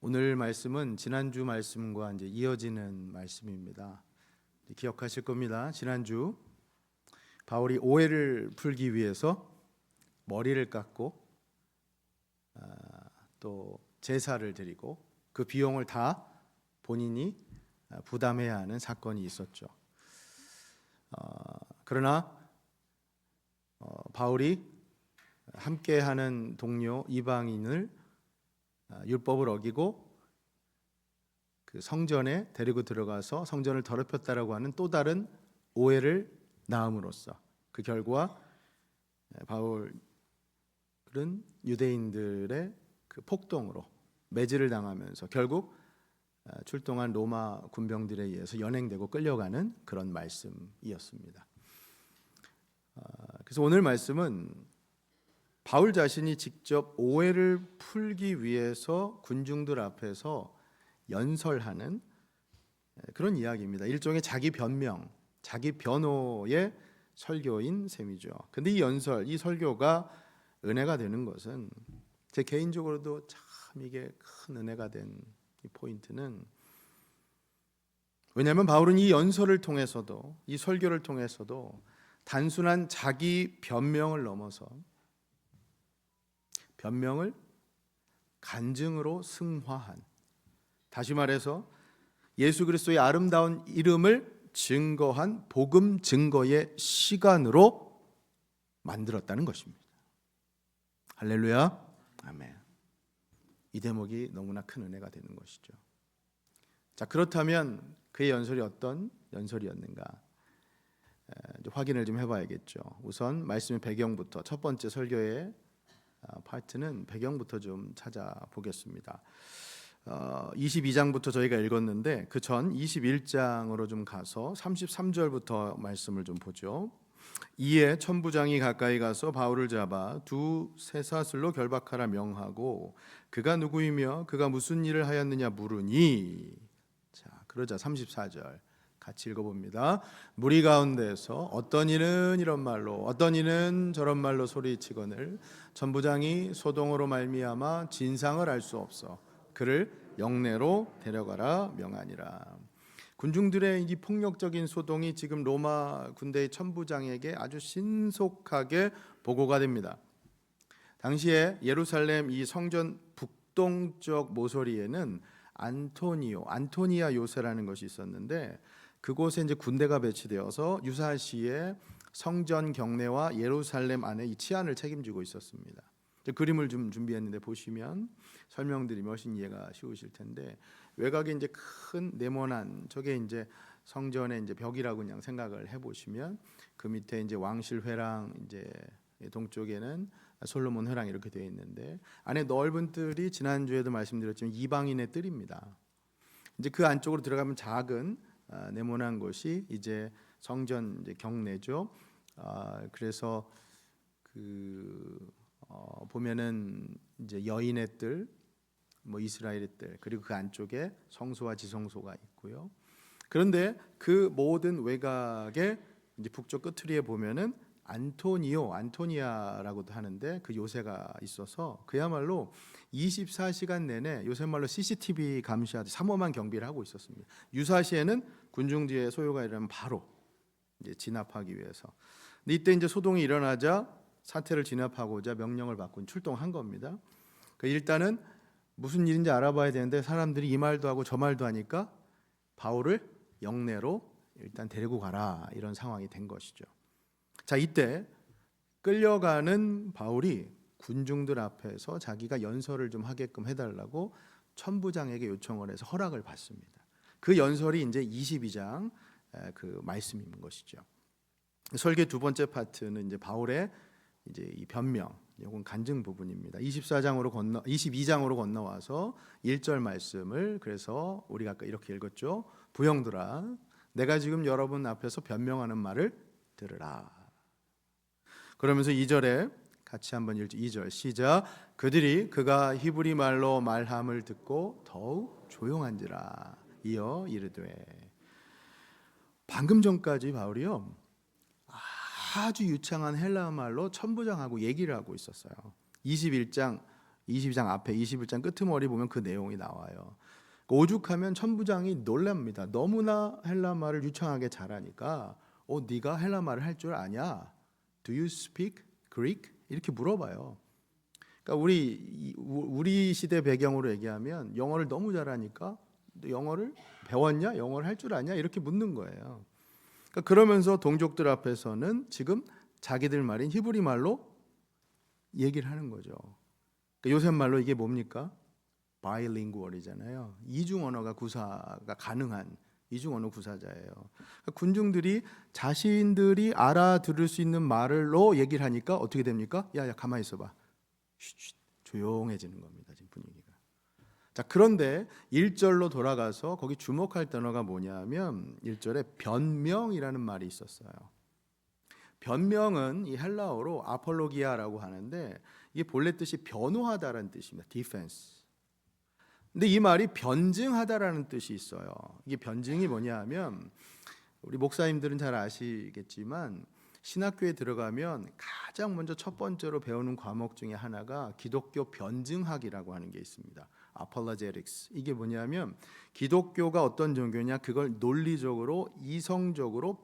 오늘 말씀은 지난주 말씀과 이제 이어지는 말씀입니다. 기억하실 겁니다. 지난주 바울이 오해를 풀기 위해서 머리를 깎고 또 제사를 드리고 그 비용을 다 본인이 부담해야 하는 사건이 있었죠. 그러나 바울이 함께하는 동료 이방인을 율법을 어기고 그 성전에 데리고 들어가서 성전을 더럽혔다라고 하는 또 다른 오해를 낳음으로써 그 결과 바울은 유대인들의 그 폭동으로 매질을 당하면서 결국 출동한 로마 군병들에 의해서 연행되고 끌려가는 그런 말씀이었습니다. 그래서 오늘 말씀은 바울 자신이 직접 오해를 풀기 위해서 군중들 앞에서 연설하는 그런 이야기입니다. 일종의 자기 변명, 자기 변호의 설교인 셈이죠. 근데 이 연설, 이 설교가 은혜가 되는 것은 제 개인적으로도 참 이게 큰 은혜가 된 이 포인트는, 왜냐하면 바울은 이 연설을 통해서도, 이 설교를 통해서도 단순한 자기 변명을 넘어서 변명을 간증으로 승화한, 다시 말해서 예수 그리스도의 아름다운 이름을 증거한 복음 증거의 시간으로 만들었다는 것입니다. 할렐루야, 아멘. 이 대목이 너무나 큰 은혜가 되는 것이죠. 자, 그렇다면 그의 연설이 어떤 연설이었는가 확인을 좀 해봐야겠죠. 우선 말씀의 배경부터, 첫 번째 설교의 파트는 배경부터 좀 찾아보겠습니다. 22장부터 저희가 읽었는데 그 전 21장으로 좀 가서 33절부터 말씀을 좀 보죠. 이에 천부장이 가까이 가서 바울을 잡아 두 쇠사슬로 결박하라 명하고 그가 누구이며 그가 무슨 일을 하였느냐 물으니, 자, 그러자 34절 같이 읽어봅니다. 무리 가운데서 어떤 이는 이런 말로 어떤 이는 저런 말로 소리치거늘 천부장이 소동으로 말미암아 진상을 알 수 없어 그를 영내로 데려가라 명하니라. 군중들의 이 폭력적인 소동이 지금 로마 군대의 천부장에게 아주 신속하게 보고가 됩니다. 당시에 예루살렘 이 성전 북동쪽 모서리에는 안토니아 요새라는 것이 있었는데 그곳에 이제 군대가 배치되어서 유사시에 성전 경내와 예루살렘 안에 이 치안을 책임지고 있었습니다. 그림을 좀 준비했는데 보시면 설명드리면 훨씬 이해가 쉬우실 텐데, 외곽에 이제 큰 네모난 저게 이제 성전의 이제 벽이라고 그냥 생각을 해보시면 그 밑에 이제 왕실회랑, 이제 동쪽에는 솔로몬 회랑 이렇게 되어 있는데 안에 넓은 뜰이 지난주에도 말씀드렸지만 이방인의 뜰입니다. 이제 그 안쪽으로 들어가면 작은 네모난 곳이 이제 성전 이제 경내죠. 그래서 보면은 이제 여인의 뜰, 뭐 이스라엘의 뜰, 그리고 그 안쪽에 성소와 지성소가 있고요. 그런데 그 모든 외곽에 이제 북쪽 끝트리에 보면은 안토니아라고도 하는데 그 요새가 있어서 그야말로 24시간 내내 요새 말로 CCTV 감시하듯이 삼엄한 경비를 하고 있었습니다. 유사시에는 군중지에 소요가 일어나면 바로 이제 진압하기 위해서. 근데 이때 이제 소동이 일어나자 사태를 진압하고자 명령을 받고 출동한 겁니다. 일단은 무슨 일인지 알아봐야 되는데 사람들이 이 말도 하고 저 말도 하니까 바울을 영내로 일단 데리고 가라, 이런 상황이 된 것이죠. 자, 이때 끌려가는 바울이 군중들 앞에서 자기가 연설을 좀 하게끔 해달라고 천부장에게 요청을 해서 허락을 받습니다. 그 연설이 이제 22장 그 말씀인 것이죠. 설교 두 번째 파트는 이제 바울의 이제 이 변명, 이건 간증 부분입니다. 22장으로 건너와서 1절 말씀을, 그래서 우리가 아까 이렇게 읽었죠. 부형들아, 내가 지금 여러분 앞에서 변명하는 말을 들으라. 그러면서 2절에 같이 한번 읽죠. 2절 시작. 그들이 그가 히브리 말로 말함을 듣고 더욱 조용한지라. 이어 이르되, 방금 전까지 바울이요 아주 유창한 헬라어 말로 천부장하고 얘기를 하고 있었어요. 21장 22장 앞에 21장 끄트머리 보면 그 내용이 나와요. 오죽하면 천부장이 놀랍니다. 너무나 헬라 말을 유창하게 잘하니까 네가 헬라 말을 할 줄 아냐? Do you speak Greek? 이렇게 물어봐요. 그러니까 우리 시대 배경으로 얘기하면 영어를 너무 잘하니까 영어를 배웠냐? 영어를 할 줄 아냐? 이렇게 묻는 거예요. 그러니까 그러면서 동족들 앞에서는 지금 자기들 말인 히브리 말로 얘기를 하는 거죠. 그러니까 요새 말로 이게 뭡니까? 바이링구얼이잖아요. 이중 언어가 구사가 가능한 이중 언어 구사자예요. 그러니까 군중들이 자신들이 알아들을 수 있는 말로 얘기를 하니까 어떻게 됩니까? 야 가만히 있어봐. 쉿, 조용해지는 겁니다. 지금 분위기가. 자, 그런데 1절로 돌아가서 거기 주목할 단어가 뭐냐면 1절에 변명이라는 말이 있었어요. 변명은 이 헬라어로 아폴로기아라고 하는데 이게 본래 뜻이 변호하다라는 뜻입니다. 디펜스. 근데 이 말이 변증하다라는 뜻이 있어요. 이게 변증이 뭐냐면 우리 목사님들은 잘 아시겠지만 신학교에 들어가면 가장 먼저 첫 번째로 배우는 과목 중에 하나가 기독교 변증학이라고 하는 게 있습니다. apologetics. 이게 뭐냐면 기독교가 어떤 종교냐 그걸 논리적으로 이성적으로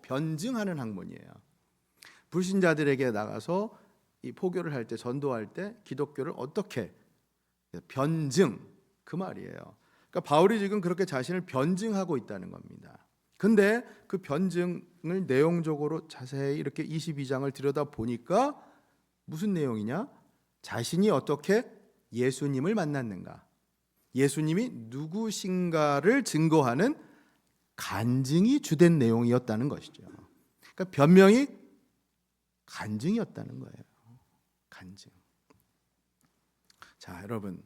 변증하는 학문이에요. 불신자들에게 나가서 이 포교를 할 때 전도할 때 기독교를 어떻게 변증 그 말이에요. 그러니까 바울이 지금 그렇게 자신을 변증하고 있다는 겁니다. 근데 그 변증을 내용적으로 자세히 이렇게 22장을 들여다 보니까 무슨 내용이냐? 자신이 어떻게 예수님을 만났는가? 예수님이 누구신가를 증거하는 간증이 주된 내용이었다는 것이죠. 그러니까 변명이 간증이었다는 거예요. 간증. 자, 여러분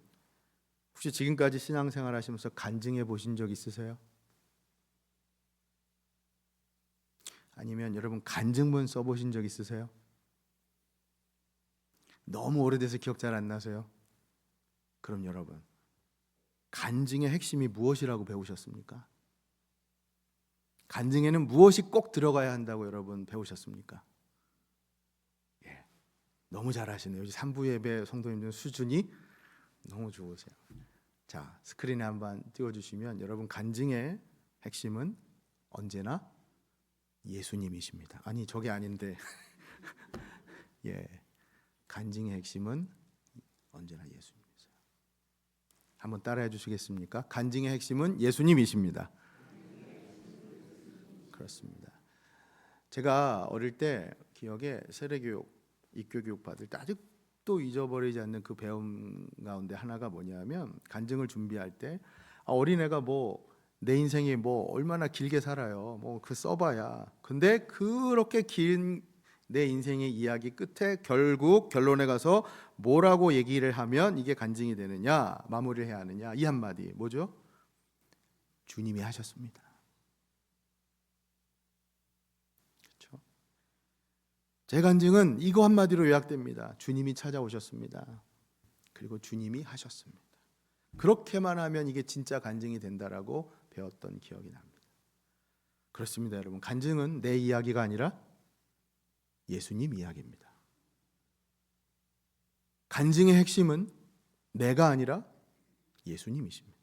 혹시 지금까지 신앙생활 하시면서 간증해 보신 적 있으세요? 아니면 여러분 간증문 써보신 적 있으세요? 너무 오래돼서 기억 잘 안 나세요? 그럼 여러분 간증의 핵심이 무엇이라고 배우셨습니까? 간증에는 무엇이 꼭 들어가야 한다고 여러분 배우셨습니까? 예, 너무 잘하시네요. 요즘 3부 예배 성도님들 수준이 너무 좋으세요. 자, 스크린에 한번 띄워주시면 여러분 간증의 핵심은 언제나 예수님이십니다. 아니 저게 아닌데 예, 간증의 핵심은 언제나 예수님이세요. 한번 따라해 주시겠습니까? 간증의 핵심은 예수님이십니다. 그렇습니다. 제가 어릴 때 기억에 세례교육, 입교교육 받을 때 아직도 잊어버리지 않는 그 배움 가운데 하나가 뭐냐면 간증을 준비할 때 어린애가 내 인생이 얼마나 길게 살아요. 그 써봐야. 근데 그렇게 긴 내 인생의 이야기 끝에 결국 결론에 가서 뭐라고 얘기를 하면 이게 간증이 되느냐, 마무리를 해야 하느냐 이 한마디 뭐죠? 주님이 하셨습니다. 그렇죠? 제 간증은 이거 한마디로 요약됩니다. 주님이 찾아오셨습니다. 그리고 주님이 하셨습니다. 그렇게만 하면 이게 진짜 간증이 된다라고 배웠던 기억이 납니다. 그렇습니다, 여러분. 간증은 내 이야기가 아니라 예수님 이야기입니다. 간증의 핵심은 내가 아니라 예수님이십니다.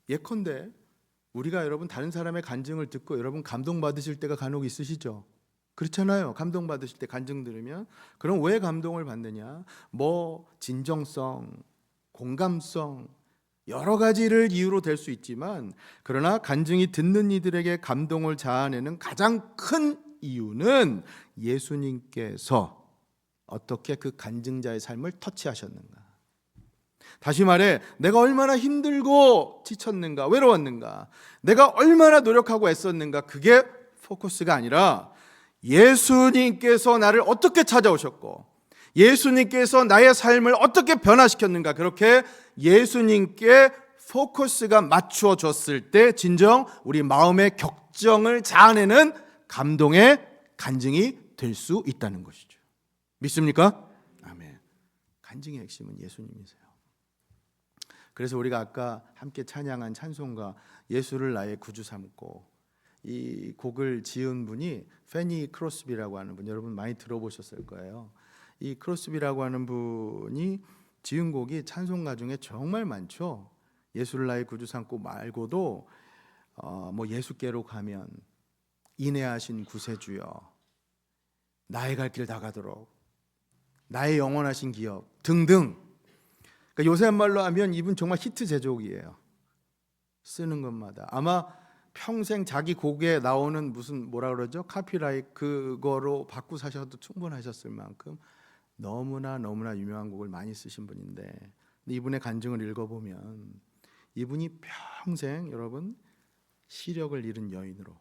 예컨대 우리가 여러분 다른 사람의 간증을 듣고 여러분 감동받으실 때가 간혹 있으시죠? 그렇잖아요. 감동받으실 때 간증 들으면 그럼 왜 감동을 받느냐? 진정성, 공감성 여러 가지를 이유로 될 수 있지만 그러나 간증이 듣는 이들에게 감동을 자아내는 가장 큰 이유는 예수님께서 어떻게 그 간증자의 삶을 터치하셨는가. 다시 말해 내가 얼마나 힘들고 지쳤는가, 외로웠는가, 내가 얼마나 노력하고 애썼는가, 그게 포커스가 아니라 예수님께서 나를 어떻게 찾아오셨고 예수님께서 나의 삶을 어떻게 변화시켰는가, 그렇게 예수님께 포커스가 맞추어졌을 때 진정 우리 마음의 격정을 자아내는 감동의 간증이 될 수 있다는 것이죠. 믿습니까? 아멘. 간증의 핵심은 예수님이세요. 그래서 우리가 아까 함께 찬양한 찬송가 예수를 나의 구주 삼고, 이 곡을 지은 분이 페니 크로스비라고 하는 분, 여러분 많이 들어보셨을 거예요. 이 크로스비라고 하는 분이 지은 곡이 찬송가 중에 정말 많죠. 예수를 나의 구주 삼고 말고도 뭐 예수께로 가면 인애하신 구세주여, 나의 갈 길 다 가도록, 나의 영원하신 기업 등등. 그러니까 요새 말로 하면 이분 정말 히트 제조기예요. 쓰는 것마다 아마 평생 자기 곡에 나오는 무슨 뭐라 그러죠? 카피라이트 그거로 받고 사셔도 충분하셨을 만큼 너무나 유명한 곡을 많이 쓰신 분인데, 이분의 간증을 읽어보면 이분이 평생 여러분 시력을 잃은 여인으로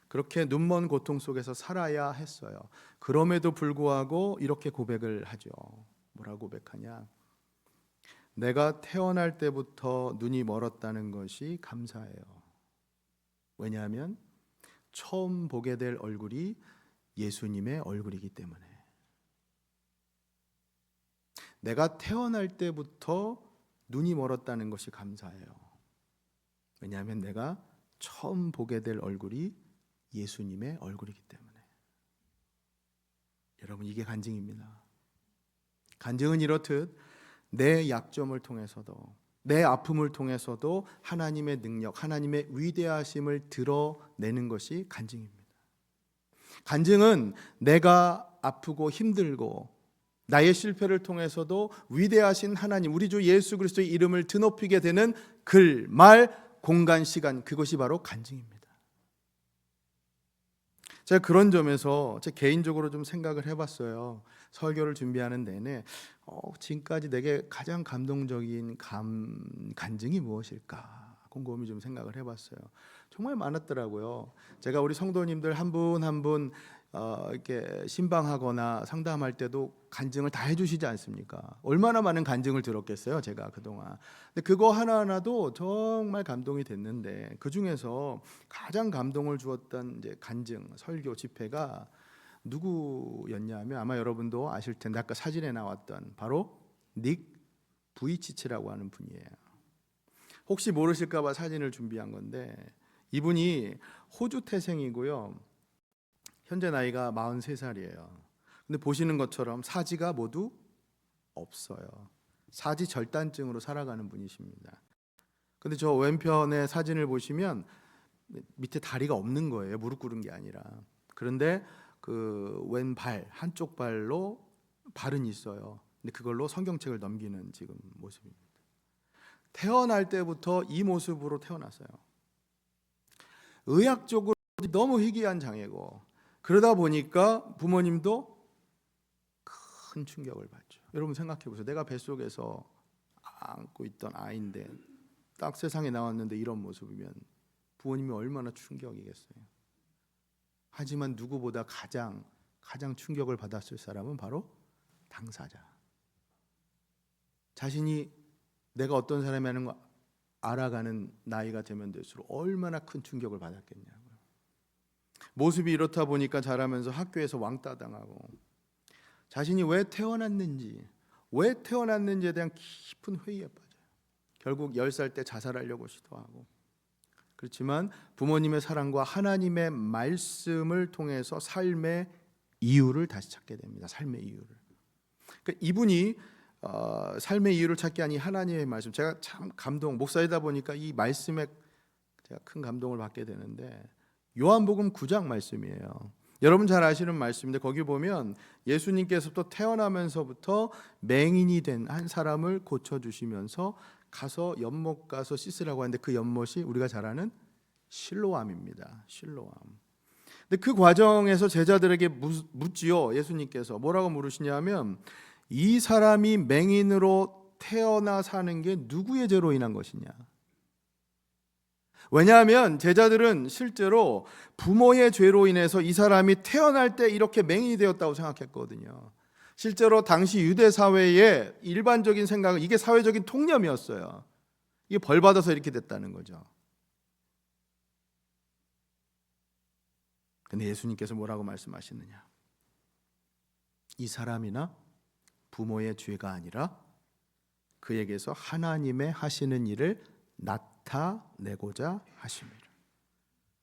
그렇게 눈먼 고통 속에서 살아야 했어요. 그럼에도 불구하고 이렇게 고백을 하죠. 뭐라고 고백하냐? 내가 태어날 때부터 눈이 멀었다는 것이 감사해요. 왜냐하면 처음 보게 될 얼굴이 예수님의 얼굴이기 때문에. 내가 태어날 때부터 눈이 멀었다는 것이 감사해요. 왜냐하면 내가 처음 보게 될 얼굴이 예수님의 얼굴이기 때문에. 여러분, 이게 간증입니다. 간증은 이렇듯 내 약점을 통해서도, 내 아픔을 통해서도 하나님의 능력, 하나님의 위대하심을 드러내는 것이 간증입니다. 간증은 내가 아프고 힘들고 나의 실패를 통해서도 위대하신 하나님, 우리 주 예수 그리스도의 이름을 드높이게 되는 글, 말, 공간, 시간, 그것이 바로 간증입니다. 제가 그런 점에서 제 개인적으로 좀 생각을 해봤어요. 설교를 준비하는 내내 지금까지 내게 가장 감동적인 간증이 무엇일까 곰곰이 좀 생각을 해봤어요. 정말 많았더라고요. 제가 우리 성도님들 한 분 한 분 이렇게 신방하거나 상담할 때도 간증을 다 해주시지 않습니까? 얼마나 많은 간증을 들었겠어요, 제가 그동안. 근데 그거 하나하나도 정말 감동이 됐는데, 그 중에서 가장 감동을 주었던 이제 간증, 설교, 집회가 누구였냐면 아마 여러분도 아실 텐데 아까 사진에 나왔던 바로 닉 부이치치라고 하는 분이에요. 혹시 모르실까봐 사진을 준비한 건데, 이분이 호주 태생이고요. 현재 나이가 43살이에요. 근데 보시는 것처럼 사지가 모두 없어요. 사지 절단증으로 살아가는 분이십니다. 근데 저 왼편의 사진을 보시면 밑에 다리가 없는 거예요. 무릎 꿇은 게 아니라. 그런데 그 왼발 한쪽 발로 발은 있어요. 근데 그걸로 성경책을 넘기는 지금 모습입니다. 태어날 때부터 이 모습으로 태어났어요. 의학적으로 너무 희귀한 장애고, 그러다 보니까 부모님도 큰 충격을 받죠. 여러분 생각해 보세요. 내가 뱃속에서 안고 있던 아이인데 딱 세상에 나왔는데 이런 모습이면 부모님이 얼마나 충격이겠어요. 하지만 누구보다 가장 충격을 받았을 사람은 바로 당사자. 자신이 내가 어떤 사람이라는 거 알아가는 나이가 되면 될수록 얼마나 큰 충격을 받았겠냐고요. 모습이 이렇다 보니까 자라면서 학교에서 왕따 당하고, 자신이 왜 태어났는지에 대한 깊은 회의에 빠져요. 결국 10살 때 자살하려고 시도하고, 그렇지만 부모님의 사랑과 하나님의 말씀을 통해서 삶의 이유를 다시 찾게 됩니다. 삶의 이유를. 그러니까 이분이 삶의 이유를 찾기 아니 하나님의 말씀. 제가 참 목사이다 보니까 이 말씀에 제가 큰 감동을 받게 되는데, 요한복음 9장 말씀이에요. 여러분 잘 아시는 말씀인데, 거기 보면 예수님께서부터 태어나면서부터 맹인이 된 한 사람을 고쳐주시면서 가서 연못 가서 씻으라고 하는데, 그 연못이 우리가 잘 아는 실로암입니다. 실로암. 근데 그 과정에서 제자들에게 묻지요. 예수님께서 뭐라고 물으시냐면, 이 사람이 맹인으로 태어나 사는 게 누구의 죄로 인한 것이냐. 왜냐하면 제자들은 실제로 부모의 죄로 인해서 이 사람이 태어날 때 이렇게 맹인이 되었다고 생각했거든요. 실제로 당시 유대 사회의 일반적인 생각은 이게 사회적인 통념이었어요. 이게 벌 받아서 이렇게 됐다는 거죠. 근데 예수님께서 뭐라고 말씀하시느냐? 이 사람이나 부모의 죄가 아니라 그에게서 하나님의 하시는 일을 나타내고자 하심이라.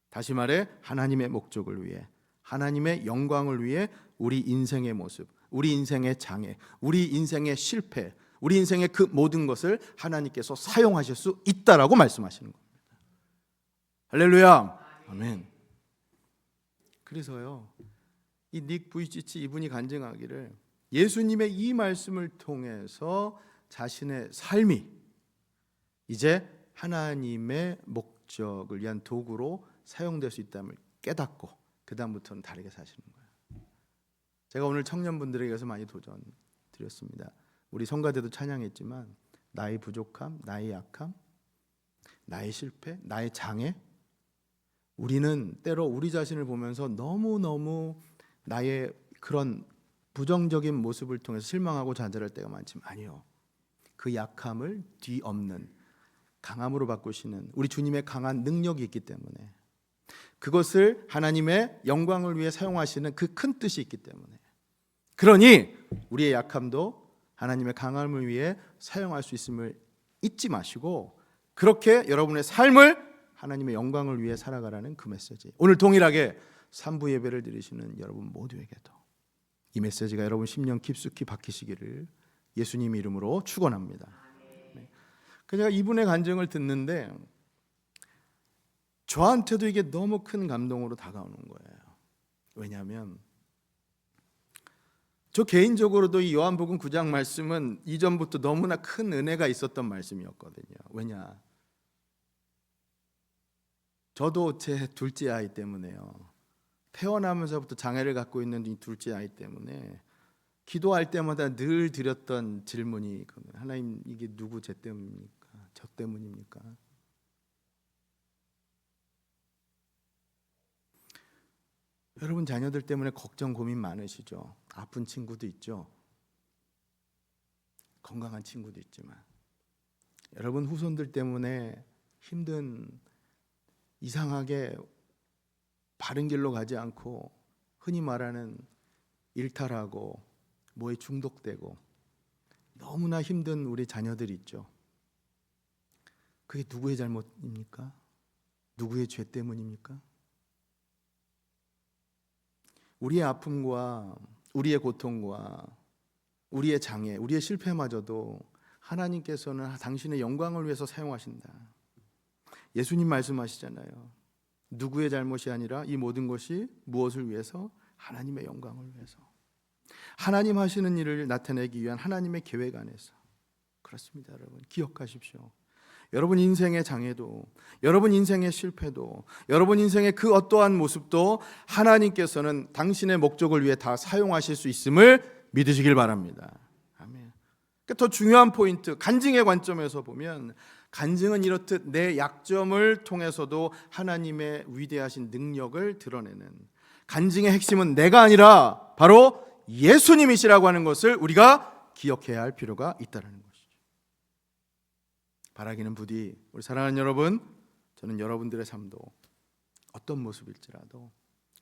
다시 말해 하나님의 목적을 위해, 하나님의 영광을 위해 우리 인생의 모습, 우리 인생의 장애, 우리 인생의 실패, 우리 인생의 그 모든 것을 하나님께서 사용하실 수 있다라고 말씀하시는 겁니다. 할렐루야. 아멘. 그래서요, 이 닉 부이치치 이분이 간증하기를 예수님의 이 말씀을 통해서 자신의 삶이 이제 하나님의 목적을 위한 도구로 사용될 수 있다는 깨닫고 그 다음부터는 다르게 사시는 거예요. 제가 오늘 청년분들에게서 많이 도전 드렸습니다. 우리 성가대도 찬양했지만 나의 부족함, 나의 약함, 나의 실패, 나의 장애, 우리는 때로 우리 자신을 보면서 너무너무 나의 그런 부정적인 모습을 통해서 실망하고 좌절할 때가 많지만 아니요, 그 약함을 뒤엎는 강함으로 바꾸시는 우리 주님의 강한 능력이 있기 때문에, 그것을 하나님의 영광을 위해 사용하시는 그 큰 뜻이 있기 때문에, 그러니 우리의 약함도 하나님의 강함을 위해 사용할 수 있음을 잊지 마시고 그렇게 여러분의 삶을 하나님의 영광을 위해 살아가라는 그 메시지. 오늘 동일하게 3부 예배를 드리시는 여러분 모두에게도 이 메시지가 여러분 심령 깊숙이 박히시기를 예수님 이름으로 축원합니다. 네. 제가 이분의 간증을 듣는데 저한테도 이게 너무 큰 감동으로 다가오는 거예요. 왜냐하면 저 개인적으로도 이 요한복음 9장 말씀은 이전부터 너무나 큰 은혜가 있었던 말씀이었거든요. 왜냐? 저도 제 둘째 아이 때문에요. 태어나면서부터 장애를 갖고 있는 이 둘째 아이 때문에 기도할 때마다 늘 드렸던 질문이 있거든요. 하나님, 이게 누구 제 때문입니까? 저 때문입니까? 여러분 자녀들 때문에 걱정 고민 많으시죠? 아픈 친구도 있죠. 건강한 친구도 있지만 여러분 후손들 때문에 힘든, 이상하게 바른 길로 가지 않고 흔히 말하는 일탈하고 뭐에 중독되고 너무나 힘든 우리 자녀들이 있죠. 그게 누구의 잘못입니까? 누구의 죄 때문입니까? 우리의 아픔과 우리의 고통과 우리의 장애, 우리의 실패마저도 하나님께서는 당신의 영광을 위해서 사용하신다. 예수님 말씀하시잖아요. 누구의 잘못이 아니라 이 모든 것이 무엇을 위해서? 하나님의 영광을 위해서. 하나님 하시는 일을 나타내기 위한 하나님의 계획 안에서. 그렇습니다, 여러분. 기억하십시오. 여러분 인생의 장애도, 여러분 인생의 실패도, 여러분 인생의 그 어떠한 모습도 하나님께서는 당신의 목적을 위해 다 사용하실 수 있음을 믿으시길 바랍니다. 아멘. 더 중요한 포인트, 간증의 관점에서 보면 간증은 이렇듯 내 약점을 통해서도 하나님의 위대하신 능력을 드러내는, 간증의 핵심은 내가 아니라 바로 예수님이시라고 하는 것을 우리가 기억해야 할 필요가 있다는 것이죠. 바라기는 부디 우리 사랑하는 여러분, 저는 여러분들의 삶도 어떤 모습일지라도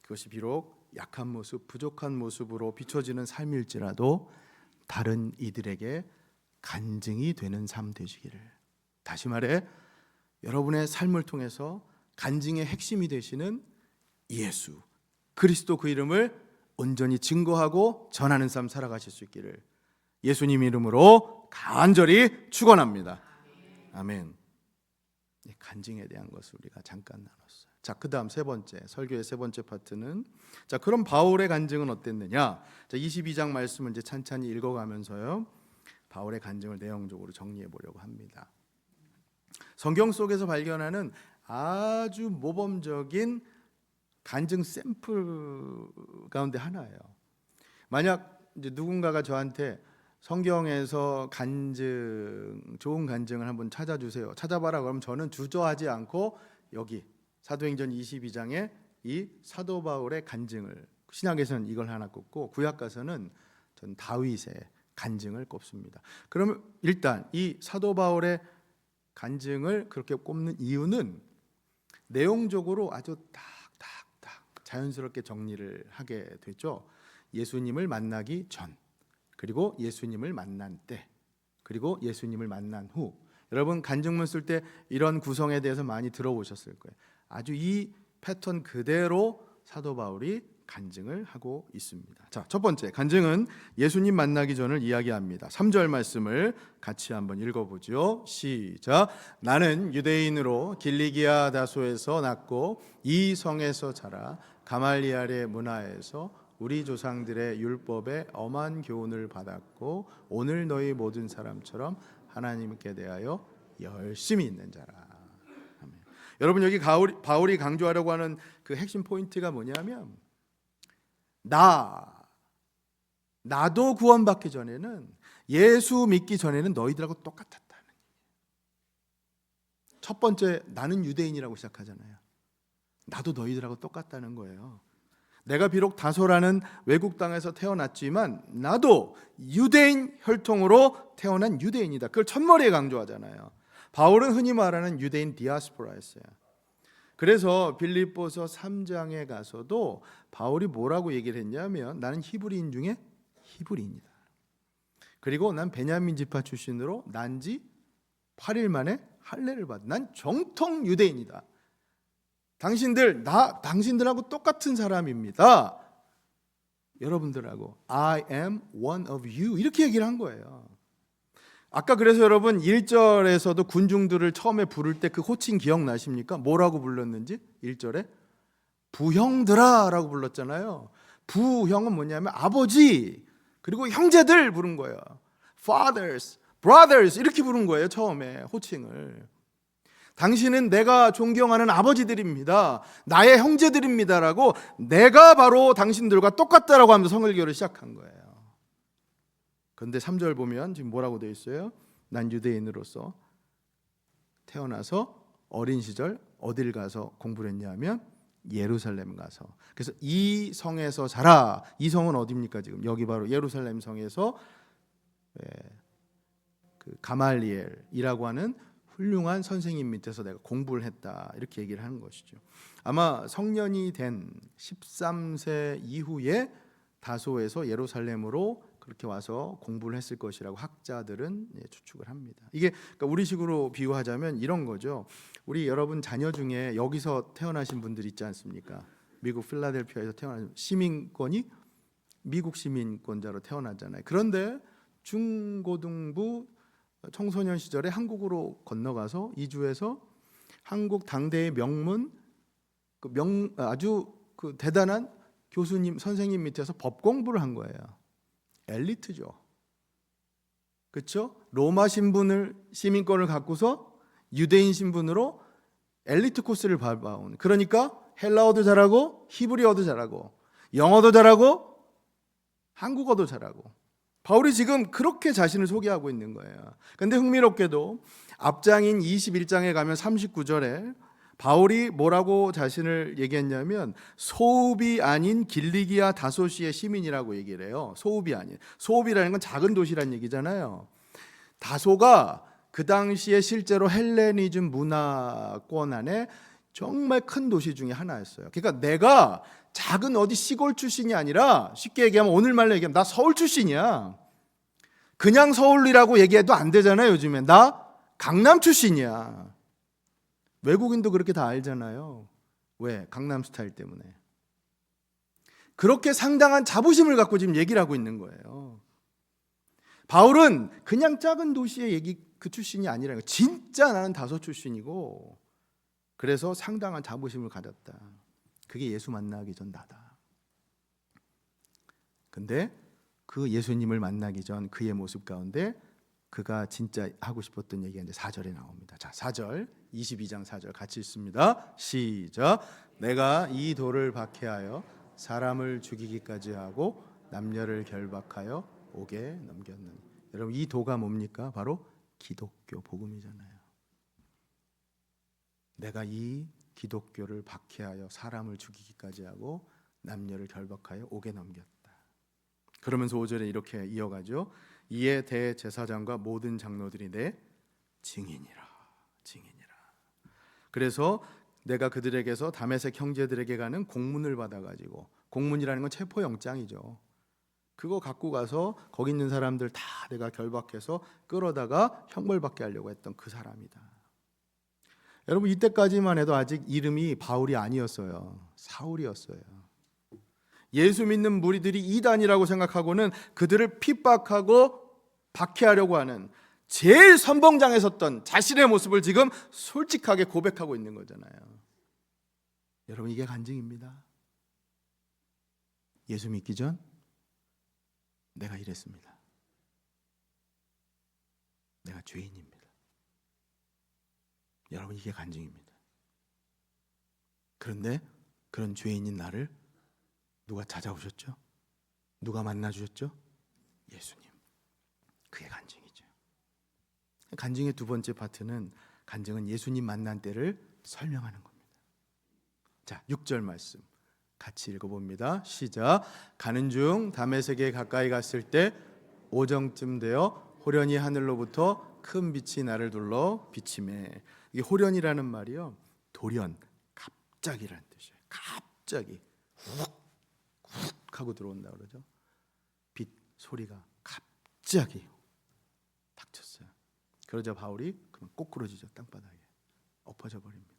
그것이 비록 약한 모습, 부족한 모습으로 비춰지는 삶일지라도 다른 이들에게 간증이 되는 삶 되시기를, 다시 말해 여러분의 삶을 통해서 간증의 핵심이 되시는 예수 그리스도 그 이름을 온전히 증거하고 전하는 삶 살아가실 수 있기를 예수님 이름으로 간절히 축원합니다. 아멘. 간증에 대한 것을 우리가 잠깐 나눴어요. 자, 그다음 세 번째, 설교의 세 번째 파트는, 자, 그럼 바울의 간증은 어땠느냐? 자, 22장 말씀을 이제 찬찬히 읽어가면서요, 바울의 간증을 내용적으로 정리해 보려고 합니다. 성경 속에서 발견하는 아주 모범적인 간증 샘플 가운데 하나예요. 만약 이제 누군가가 저한테 성경에서 간증, 좋은 간증을 한번 찾아주세요, 찾아봐라 그러면 저는 주저하지 않고 여기 사도행전 22장에 이 사도 바울의 간증을, 신약에서는 이걸 하나 꼽고 구약 가서는 전 다윗의 간증을 꼽습니다. 그러면 일단 이 사도 바울의 간증을 그렇게 꼽는 이유는 내용적으로 아주 딱딱딱 자연스럽게 정리를 하게 되죠. 예수님을 만나기 전, 그리고 예수님을 만난 때, 그리고 예수님을 만난 후. 여러분 간증문 쓸 때 이런 구성에 대해서 많이 들어보셨을 거예요. 아주 이 패턴 그대로 사도 바울이 간증을 하고 있습니다. 자, 첫 번째 간증은 예수님 만나기 전을 이야기합니다. 3절 말씀을 같이 한번 읽어보죠. 시작. 나는 유대인으로 길리기아 다소에서 났고 이 성에서 자라 가말리엘의 문화에서 우리 조상들의 율법에 엄한 교훈을 받았고 오늘 너희 모든 사람처럼 하나님께 대하여 열심히 있는 자라. 아멘. 여러분, 여기 바울이 강조하려고 하는 그 핵심 포인트가 뭐냐면 나도 구원받기 전에는, 예수 믿기 전에는 너희들하고 똑같았다는. 첫 번째, 나는 유대인이라고 시작하잖아요. 나도 너희들하고 똑같다는 거예요. 내가 비록 다소라는 외국 땅에서 태어났지만 나도 유대인 혈통으로 태어난 유대인이다. 그걸 첫머리에 강조하잖아요. 바울은 흔히 말하는 유대인 디아스포라였어요. 그래서 빌립보서 3장에 가서도 바울이 뭐라고 얘기를 했냐면 나는 히브리인 중에 히브리인이다. 그리고 난 베냐민 지파 출신으로 난 지 8일 만에 할례를 받은 난 정통 유대인이다. 당신들하고 똑같은 사람입니다. 여러분들하고 I am one of you 이렇게 얘기를 한 거예요. 아까 그래서 여러분 1절에서도 군중들을 처음에 부를 때 그 호칭 기억나십니까? 뭐라고 불렀는지 1절에 부형들아 라고 불렀잖아요. 부형은 뭐냐면 아버지, 그리고 형제들 부른 거예요. Fathers, brothers 이렇게 부른 거예요. 처음에 호칭을. 당신은 내가 존경하는 아버지들입니다. 나의 형제들입니다라고 내가 바로 당신들과 똑같다라고 하면서 성일교를 시작한 거예요. 그런데 3절 보면 지금 뭐라고 되어 있어요? 난 유대인으로서 태어나서 어린 시절 어딜 가서 공부를 했냐면 예루살렘 가서. 그래서 이 성에서 자라. 이 성은 어디입니까? 지금 여기 바로 예루살렘 성에서 그 가말리엘이라고 하는 훌륭한 선생님 밑에서 내가 공부를 했다 이렇게 얘기를 하는 것이죠. 아마 성년이 된 13세 이후에 다소에서 예루살렘으로 그렇게 와서 공부를 했을 것이라고 학자들은 추측을 합니다. 이게 그러니까 우리식으로 비유하자면 이런 거죠. 우리 여러분 자녀 중에 여기서 태어나신 분들 있지 않습니까? 미국 필라델피아에서 태어난 시민권이 미국 시민권자로 태어났잖아요. 그런데 중고등부 청소년 시절에 한국으로 건너가서 이주해서 한국 당대의 명문 아주 그 대단한 교수님 선생님 밑에서 법 공부를 한 거예요. 엘리트죠. 그렇죠? 로마 신분을 시민권을 갖고서 유대인 신분으로 엘리트 코스를 밟아온. 그러니까 헬라어도 잘하고 히브리어도 잘하고 영어도 잘하고 한국어도 잘하고. 바울이 지금 그렇게 자신을 소개하고 있는 거예요. 그런데 흥미롭게도 앞장인 21장에 가면 39절에 바울이 뭐라고 자신을 얘기했냐면 소읍이 아닌 길리기아 다소시의 시민이라고 얘기를 해요. 소읍이 아닌. 소읍이라는 건 작은 도시란 얘기잖아요. 다소가 그 당시에 실제로 헬레니즘 문화권 안에 정말 큰 도시 중에 하나였어요. 그러니까 내가 작은 어디 시골 출신이 아니라 쉽게 얘기하면 오늘 말로 얘기하면 나 서울 출신이야. 그냥 서울이라고 얘기해도 안 되잖아요. 요즘에 나 강남 출신이야. 외국인도 그렇게 다 알잖아요. 왜? 강남 스타일 때문에. 그렇게 상당한 자부심을 갖고 지금 얘기를 하고 있는 거예요. 바울은 그냥 작은 도시의 그 출신이 아니라 진짜 나는 다소 출신이고 그래서 상당한 자부심을 가졌다. 그게 예수 만나기 전 나다. 근데 그 예수님을 만나기 전 그의 모습 가운데 그가 진짜 하고 싶었던 얘기가 이제 4절에 나옵니다. 자, 4절 22장 4절 같이 읽습니다. 시작. 내가 이 돌을 박해하여 사람을 죽이기까지 하고 남녀를 결박하여 옥에 넘겼느니. 여러분 이 도가 뭡니까? 바로 기독교 복음이잖아요. 내가 이 기독교를 박해하여 사람을 죽이기까지 하고 남녀를 결박하여 옥에 넘겼다. 그러면서 5절에 이렇게 이어가죠. 이에 대제사장과 모든 장로들이 내 증인이라. 그래서 내가 그들에게서 다메섹 형제들에게 가는 공문을 받아가지고, 공문이라는 건 체포영장이죠. 그거 갖고 가서 거기 있는 사람들 다 내가 결박해서 끌어다가 형벌받게 하려고 했던 그 사람이다. 여러분 이때까지만 해도 아직 이름이 바울이 아니었어요. 사울이었어요. 예수 믿는 무리들이 이단이라고 생각하고는 그들을 핍박하고 박해하려고 하는 제일 선봉장에 섰던 자신의 모습을 지금 솔직하게 고백하고 있는 거잖아요. 여러분, 이게 간증입니다. 예수 믿기 전 내가 이랬습니다. 내가 죄인입니다. 여러분, 이게 간증입니다. 그런데 그런 죄인인 나를 누가 찾아오셨죠? 누가 만나주셨죠? 예수님. 그게 간증이죠. 간증의 두 번째 파트는, 간증은 예수님 만난 때를 설명하는 겁니다. 자, 6절 말씀 같이 읽어봅니다. 시작. 가는 중 다메섹에 가까이 갔을 때 오정쯤 되어 호련히 하늘로부터 큰 빛이 나를 둘러 비치매. 이 호련이라는 말이요, 돌연, 갑자기라는 뜻이에요. 갑자기 훅 하고 들어온다 그러죠. 빛 소리가 갑자기 닥쳤어요. 그러자 바울이 그만 꼬꾸러지죠. 땅바닥에 엎어져 버립니다.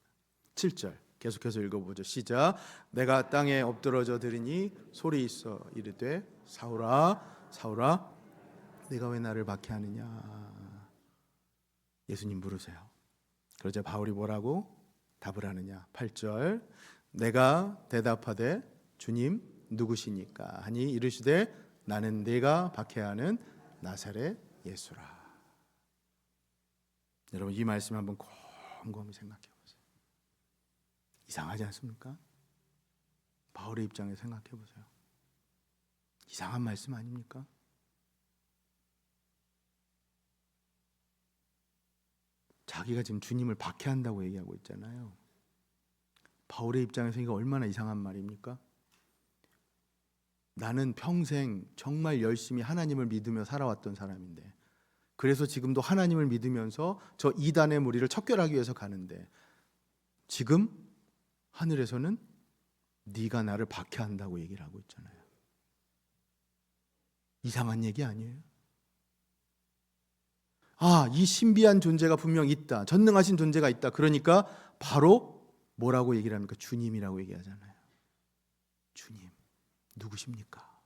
7절 계속해서 읽어보죠. 시작. 내가 땅에 엎드러져 들으니 소리 있어 이르되 사울아 사울아 내가 왜 나를 박해하느냐. 예수님 부르세요. 그러자 바울이 뭐라고 답을 하느냐. 8절 내가 대답하되 주님 누구시니까 하니 이르시되 나는 네가 박해하는 나사렛 예수라. 여러분, 이 말씀 한번 곰곰이 생각해 보세요. 이상하지 않습니까? 바울의 입장에 생각해 보세요. 이상한 말씀 아닙니까? 자기가 지금 주님을 박해한다고 얘기하고 있잖아요. 바울의 입장에서 이거 얼마나 이상한 말입니까? 나는 평생 정말 열심히 하나님을 믿으며 살아왔던 사람인데, 그래서 지금도 하나님을 믿으면서 저 이단의 무리를 척결하기 위해서 가는데, 지금 하늘에서는 네가 나를 박해한다고 얘기를 하고 있잖아요. 이상한 얘기 아니에요? 이 신비한 존재가 분명 있다, 전능하신 존재가 있다. 그러니까 바로 뭐라고 얘기를 합니까? 주님이라고 얘기하잖아요. 주님 누구십니까?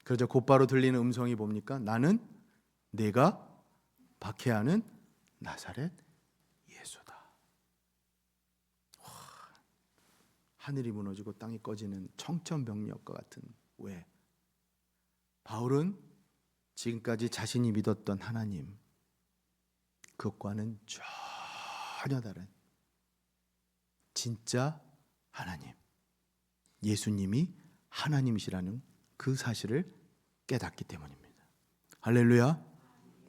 그러자 곧바로 들리는 음성이 뭡니까? 나는 내가 박해하는 나사렛 예수다. 하늘이 무너지고 땅이 꺼지는 청천벽력과 같은. 왜? 바울은 지금까지 자신이 믿었던 하나님, 그것과는 전혀 다른 진짜 하나님, 예수님이 하나님이시라는 그 사실을 깨닫기 때문입니다. 할렐루야.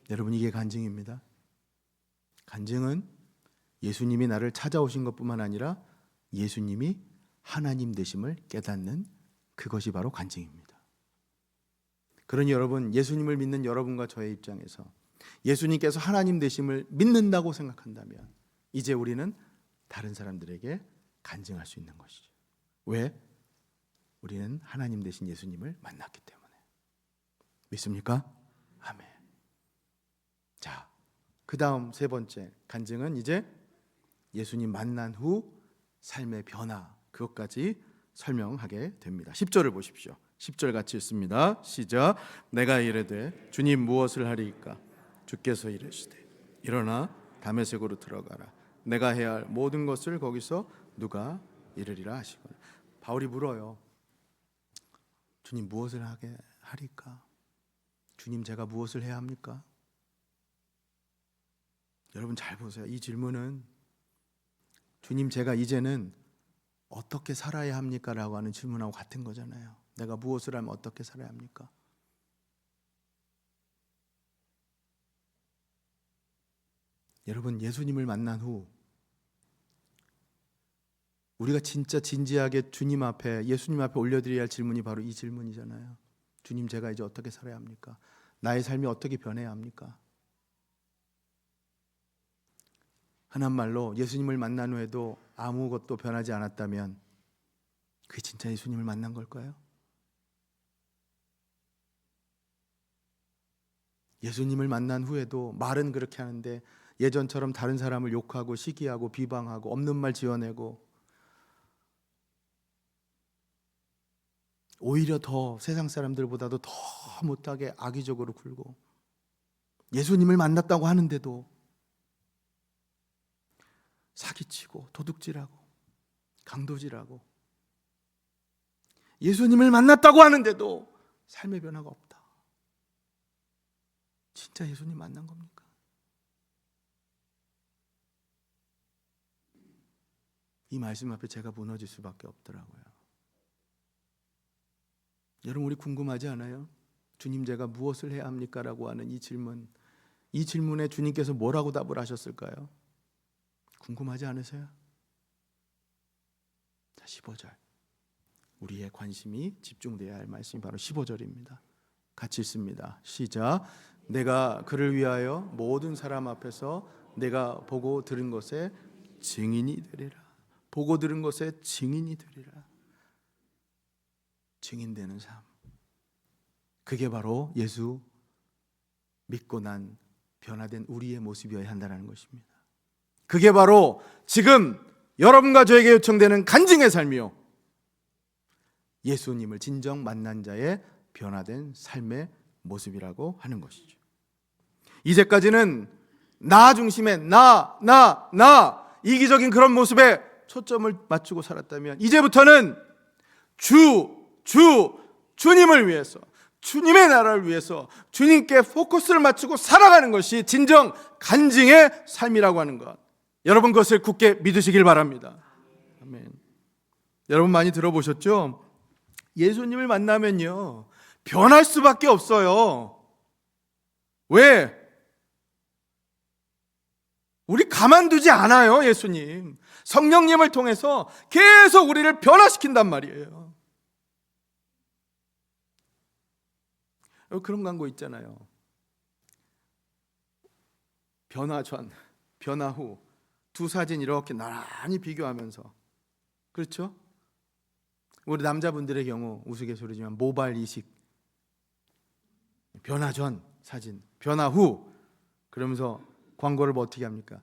여러분, 이게 간증입니다. 간증은 예수님이 나를 찾아오신 것뿐만 아니라 예수님이 하나님 되심을 깨닫는 그것이 바로 간증입니다. 그러니 여러분, 예수님을 믿는 여러분과 저의 입장에서 예수님께서 하나님 되심을 믿는다고 생각한다면 이제 우리는 다른 사람들에게 간증할 수 있는 것이죠. 왜? 우리는 하나님 되신 예수님을 만났기 때문에. 믿습니까? 아멘. 자, 그 다음 세 번째 간증은 이제 예수님 만난 후 삶의 변화, 그것까지 설명하게 됩니다. 10절을 보십시오. 10절 같이 읽습니다. 시작. 내가 이르되 주님 무엇을 하리이까? 주께서 이르시되 일어나 다메섹으로 들어가라. 내가 해야 할 모든 것을 거기서 누가 이르리라 하시거늘. 바울이 물어요. 주님 무엇을 하리까? 주님 제가 무엇을 해야 합니까? 여러분 잘 보세요. 이 질문은 주님 제가 이제는 어떻게 살아야 합니까? 라고 하는 질문하고 같은 거잖아요. 내가 무엇을 하면 어떻게 살아야 합니까? 여러분, 예수님을 만난 후 우리가 진짜 진지하게 주님 앞에, 예수님 앞에 올려드려야 할 질문이 바로 이 질문이잖아요. 주님 제가 이제 어떻게 살아야 합니까? 나의 삶이 어떻게 변해야 합니까? 흔한 말로 예수님을 만난 후에도 아무것도 변하지 않았다면 그게 진짜 예수님을 만난 걸까요? 예수님을 만난 후에도 말은 그렇게 하는데 예전처럼 다른 사람을 욕하고 시기하고 비방하고 없는 말 지어내고 오히려 더 세상 사람들보다도 더 못하게 악의적으로 굴고, 예수님을 만났다고 하는데도 사기치고 도둑질하고 강도질하고, 예수님을 만났다고 하는데도 삶의 변화가 없다. 진짜 예수님 만난 겁니까? 이 말씀 앞에 제가 무너질 수밖에 없더라고요. 여러분, 우리 궁금하지 않아요? 주님, 제가 무엇을 해야 합니까? 라고 하는 이 질문, 이 질문에 주님께서 뭐라고 답을 하셨을까요? 궁금하지 않으세요? 자, 15절, 우리의 관심이 집중되어야 할 말씀이 바로 15절입니다. 같이 읽습니다. 시작. 내가 그를 위하여 모든 사람 앞에서 내가 보고 들은 것에 증인이 되리라. 보고 들은 것에 증인이 되리라. 증인되는 삶, 그게 바로 예수 믿고 난 변화된 우리의 모습이어야 한다는 것입니다. 그게 바로 지금 여러분과 저에게 요청되는 간증의 삶이요, 예수님을 진정 만난 자의 변화된 삶의 모습이라고 하는 것이죠. 이제까지는 나 중심의 나 이기적인 그런 모습에 초점을 맞추고 살았다면, 이제부터는 주님을 위해서, 주님의 나라를 위해서 주님께 포커스를 맞추고 살아가는 것이 진정 간증의 삶이라고 하는 것, 여러분 그것을 굳게 믿으시길 바랍니다. 아멘. 여러분 많이 들어보셨죠? 예수님을 만나면요 변할 수밖에 없어요. 왜? 우리 가만두지 않아요. 예수님 성령님을 통해서 계속 우리를 변화시킨단 말이에요. 그런 광고 있잖아요. 변화 전, 변화 후 두 사진 이렇게 나란히 비교하면서, 그렇죠? 우리 남자분들의 경우 우스갯소리지만 모발 이식, 변화 전 사진, 변화 후, 그러면서 광고를 뭐 어떻게 합니까?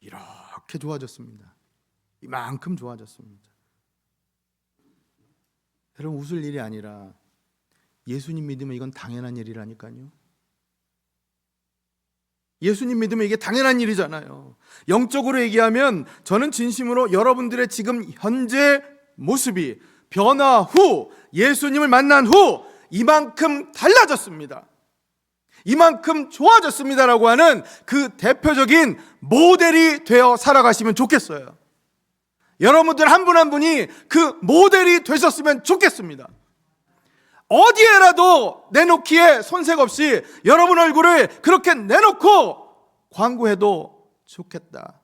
이렇게 좋아졌습니다. 이만큼 좋아졌습니다. 여러분 웃을 일이 아니라 예수님 믿으면 이건 당연한 일이라니까요. 예수님 믿으면 이게 당연한 일이잖아요. 영적으로 얘기하면 저는 진심으로 여러분들의 지금 현재 모습이 변화 후, 예수님을 만난 후 이만큼 달라졌습니다, 이만큼 좋아졌습니다라고 하는 그 대표적인 모델이 되어 살아가시면 좋겠어요. 여러분들 한 분 한 분이 그 모델이 되셨으면 좋겠습니다. 어디에라도 내놓기에 손색 없이 여러분 얼굴을 그렇게 내놓고 광고해도 좋겠다,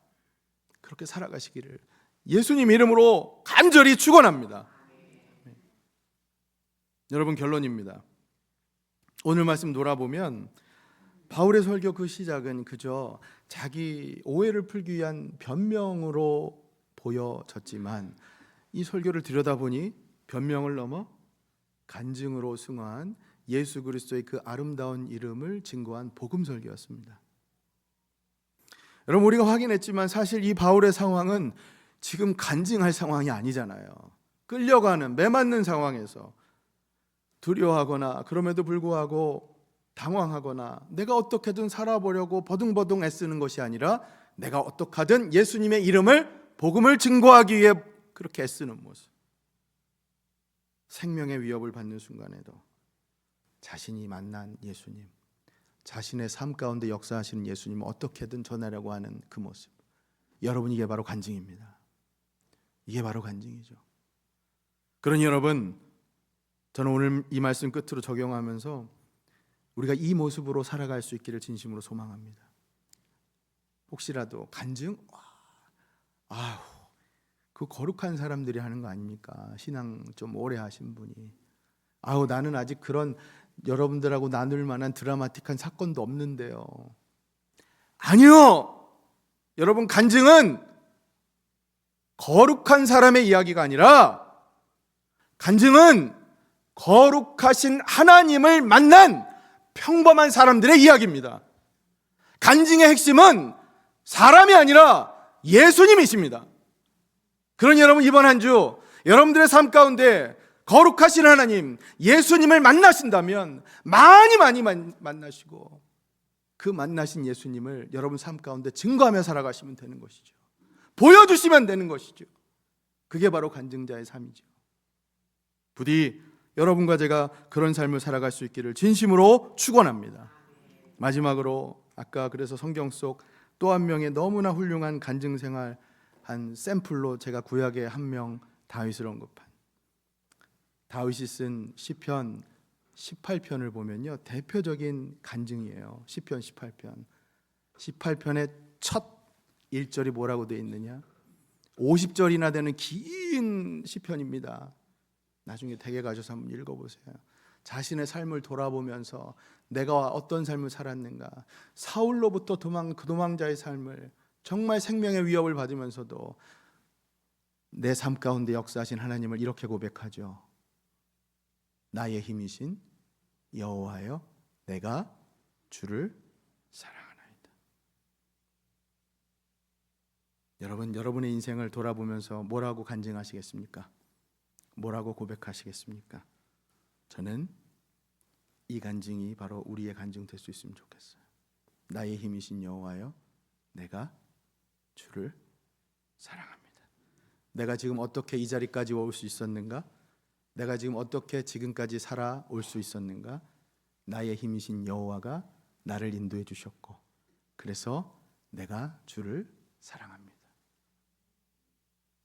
그렇게 살아가시기를 예수님 이름으로 간절히 축원합니다. 여러분 결론입니다. 오늘 말씀 돌아보면 바울의 설교 그 시작은 그저 자기 오해를 풀기 위한 변명으로 보여졌지만, 이 설교를 들여다보니 변명을 넘어 간증으로 승화한 예수 그리스도의 그 아름다운 이름을 증거한 복음 설교였습니다. 여러분 우리가 확인했지만 사실 이 바울의 상황은 지금 간증할 상황이 아니잖아요. 끌려가는 매맞는 상황에서 두려워하거나 그럼에도 불구하고 당황하거나 내가 어떻게든 살아보려고 버둥버둥 애쓰는 것이 아니라 내가 어떻게든 예수님의 이름을, 복음을 증거하기 위해 그렇게 애쓰는 모습, 생명의 위협을 받는 순간에도 자신이 만난 예수님, 자신의 삶 가운데 역사하시는 예수님을 어떻게든 전하려고 하는 그 모습, 여러분 이게 바로 간증입니다. 이게 바로 간증이죠. 그러니 여러분, 저는 오늘 이 말씀 끝으로 적용하면서 우리가 이 모습으로 살아갈 수 있기를 진심으로 소망합니다. 혹시라도 간증? 아휴, 그 거룩한 사람들이 하는 거 아닙니까? 신앙 좀 오래 하신 분이. 아우 나는 아직 그런 여러분들하고 나눌 만한 드라마틱한 사건도 없는데요. 아니요. 여러분 간증은 거룩한 사람의 이야기가 아니라 간증은 거룩하신 하나님을 만난 평범한 사람들의 이야기입니다. 간증의 핵심은 사람이 아니라 예수님이십니다. 그러니 여러분 이번 한 주 여러분들의 삶 가운데 거룩하신 하나님 예수님을 만나신다면 많이 만나시고 그 만나신 예수님을 여러분 삶 가운데 증거하며 살아가시면 되는 것이죠. 보여주시면 되는 것이죠. 그게 바로 간증자의 삶이죠. 부디 여러분과 제가 그런 삶을 살아갈 수 있기를 진심으로 축원합니다. 마지막으로 아까 그래서 성경 속 또 한 명의 너무나 훌륭한 간증 생활 한 샘플로 제가 구약의 한 명 다윗을 언급한 다윗이 쓴 시편 18편을 보면요 대표적인 간증이에요. 시편 18편 18편의 첫 1절이 뭐라고 되어 있느냐, 50절이나 되는 긴 시편입니다. 나중에 댁에 가셔서 한번 읽어보세요. 자신의 삶을 돌아보면서 내가 어떤 삶을 살았는가, 사울로부터 그 도망자의 삶을 정말 생명의 위협을 받으면서도 내 삶 가운데 역사하신 하나님을 이렇게 고백하죠. 나의 힘이신 여호와여 내가 주를 사랑하나이다. 여러분, 여러분의 인생을 돌아보면서 뭐라고 간증하시겠습니까? 뭐라고 고백하시겠습니까? 저는 이 간증이 바로 우리의 간증 될 수 있으면 좋겠어요. 나의 힘이신 여호와여 내가 주를 사랑합니다. 내가 지금 어떻게 이 자리까지 올 수 있었는가? 내가 지금 어떻게 지금까지 살아올 수 있었는가? 나의 힘이신 여호와가 나를 인도해 주셨고 그래서 내가 주를 사랑합니다.